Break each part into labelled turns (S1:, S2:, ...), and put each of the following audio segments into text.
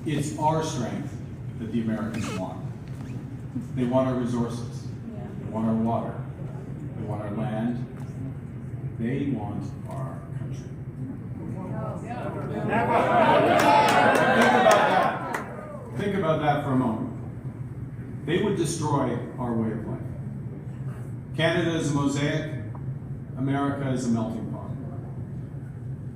S1: It's our strength that the Americans want. They want our resources. They want our water. They want our land. They want our country. Think about that for a moment. They would destroy our way of life. Canada is a mosaic. America is a melting pot.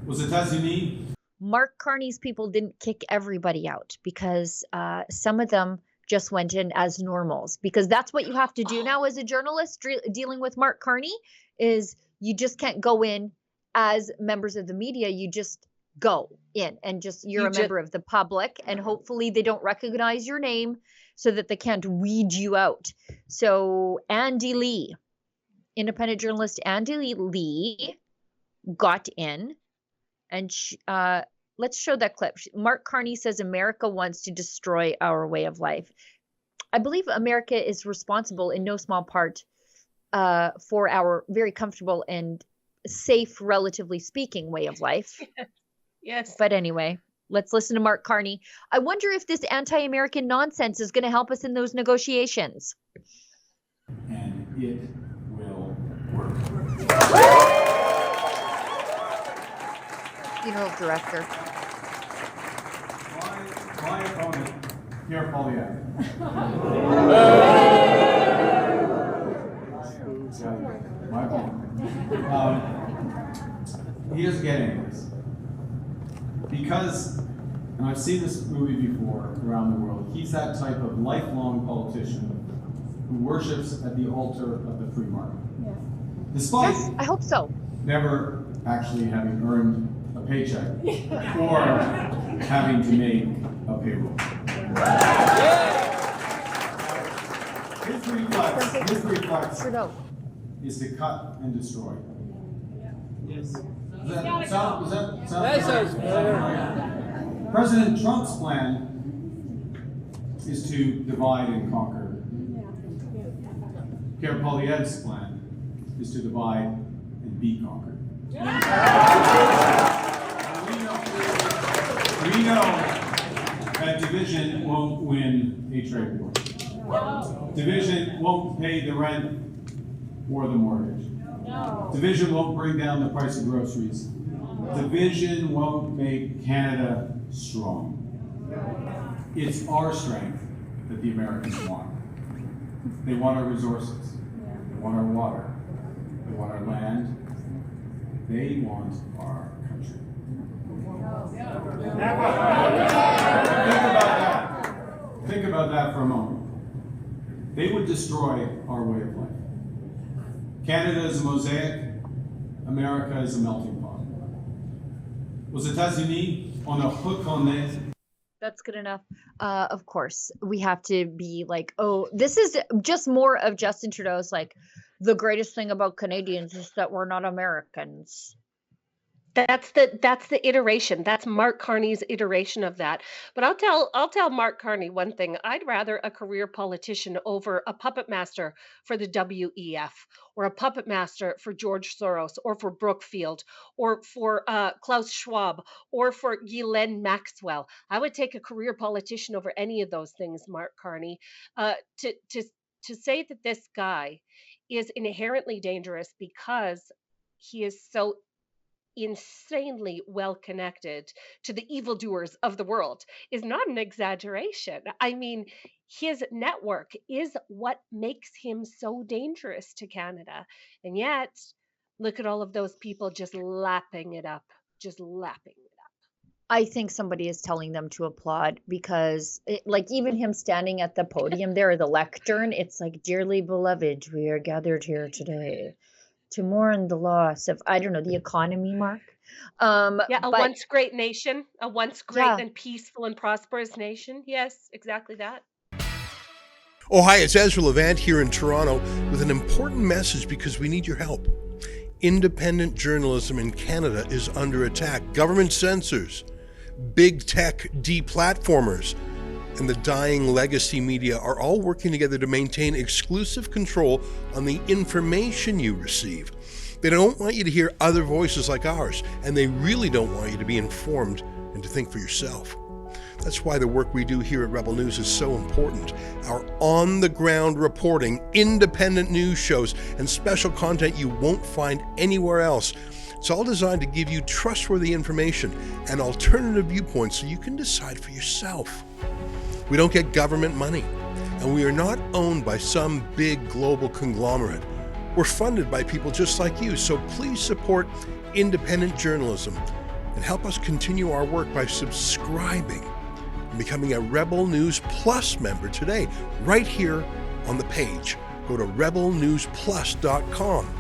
S1: Aux États-Unis,
S2: Mark Carney's people didn't kick everybody out because some of them just went in as normals, because that's what you have to do now as a journalist dealing with Mark Carney. Is you just can't go in as members of the media. You just go in and you're a member of the public, and hopefully they don't recognize your name so that they can't weed you out. So Andy Lee, independent journalist Andy Lee, got in. And let's show that clip. Mark Carney says America wants to destroy our way of life. I believe America is responsible in no small part for our very comfortable and safe, relatively speaking, way of life.
S3: Yes.
S2: But anyway, let's listen to Mark Carney. I wonder if this anti-American nonsense is going to help us in those negotiations.
S1: And it will work.
S2: Funeral director.
S1: My opponent, Pierre Poilievre. My opponent. He doesn't get any of this. Because, and I've seen this movie before around the world, he's that type of lifelong politician who worships at the altar of the free market. Yeah. Despite
S2: I hope so.
S1: Never actually having earned a paycheck or having to make a payroll. His reflex is to cut and destroy. Yes. President Trump's plan is to divide and conquer. Pierre Poilievre's plan is to divide and be conquered. We know that division won't win a trade war. Division won't pay the rent or the mortgage. Division won't bring down the price of groceries. Division won't make Canada strong. It's our strength that the Americans want. They want our resources. They want our water. They want our land. They want our country. Think about that for a moment. They would destroy our way of life. Canada is a mosaic. America is a melting pot. Aux États-Unis, on a reconnaît.
S2: That's good enough. Of course, we have to be like, oh, this is just more of Justin Trudeau's like, the greatest thing about Canadians is that we're not Americans.
S3: That's the iteration. That's Mark Carney's iteration of that. But I'll tell Mark Carney one thing. I'd rather a career politician over a puppet master for the WEF, or a puppet master for George Soros, or for Brookfield, or for Klaus Schwab, or for Ghislaine Maxwell. I would take a career politician over any of those things, Mark Carney. To say that this guy is inherently dangerous because he is so insanely well connected to the evildoers of the world is not an exaggeration. I mean, his network is what makes him so dangerous to Canada. And yet, look at all of those people just lapping it up.
S2: I think somebody is telling them to applaud, because like even him standing at the podium there, the lectern, it's like, dearly beloved, we are gathered here today to mourn the loss of, I don't know, the economy, Mark.
S3: Once great nation, a once great and peaceful and prosperous nation. Yes, exactly that.
S4: Oh, hi, it's Ezra Levant here in Toronto with an important message because we need your help. Independent journalism in Canada is under attack. Government censors, big tech deplatformers, and the dying legacy media are all working together to maintain exclusive control on the information you receive. They don't want you to hear other voices like ours, and they really don't want you to be informed and to think for yourself. That's why the work we do here at Rebel News is so important. Our on-the-ground reporting, independent news shows, and special content you won't find anywhere else. It's all designed to give you trustworthy information and alternative viewpoints so you can decide for yourself. We don't get government money, and we are not owned by some big global conglomerate. We're funded by people just like you, so please support independent journalism and help us continue our work by subscribing and becoming a Rebel News Plus member today, right here on the page. Go to rebelnewsplus.com.